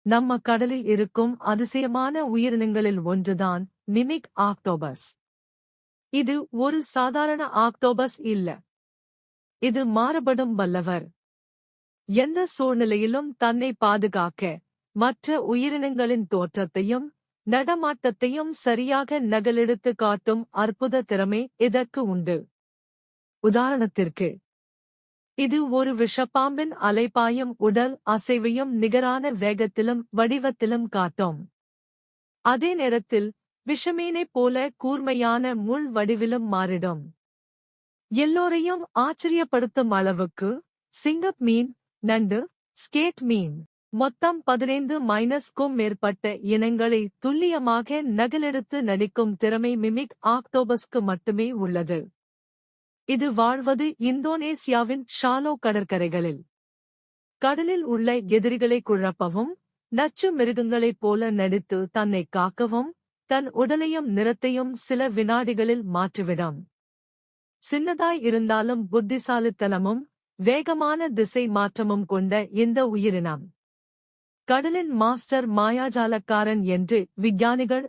நம்ம கடலில் இருக்கும் அதிசயமான உயிரினங்களில் ஒன்றுதான் மிமிக் ஆக்டோபஸ். இது ஒரு சாதாரண ஆக்டோபஸ் இல்ல. இது மாறுபடும் வல்லவர். எந்த சூழ்நிலையிலும் தன்னை பாதுகாக்க, மற்ற உயிரினங்களின் தோற்றத்தையும் நடமாட்டத்தையும் சரியாக நகலெடுத்து காட்டும் அற்புத திறமை இதற்கு உண்டு. உதாரணத்திற்கு, இது ஒரு விஷப்பாம்பின் அலைபாயும் உடல் அசைவையும் நிகரான வேகத்திலும் வடிவத்திலும் காட்டும். அதே நேரத்தில் விஷமீனைப் போல கூர்மையான முள் வடிவிலும் மாறிடும். எல்லோரையும் ஆச்சரியப்படுத்தும் அளவுக்கு சிங்கப் மீன், நண்டு, ஸ்கேட் மீன் மொத்தம் 15-க்கும் மேற்பட்ட இனங்களை துல்லியமாக நகலெடுத்து நடிக்கும் திறமை மிமிக் ஆக்டோபஸ்க்கு மட்டுமே உள்ளது. இது வாழ்வது இந்தோனேசியாவின் ஷாலோ கடற்கரைகளில். கடலில் உள்ள எதிரிகளை குழப்பவும், நச்சு மிருகங்களைப் போல நடித்து தன்னை காக்கவும், தன் உடலையும் நிறத்தையும் சில வினாடிகளில் மாற்றிவிடும். சின்னதாய் இருந்தாலும் புத்திசாலித்தனமும் வேகமான திசை மாற்றமும் கொண்ட இந்த உயிரினம் கடலின் மாஸ்டர் மாயாஜாலக்காரன் என்று விஞ்ஞானிகள்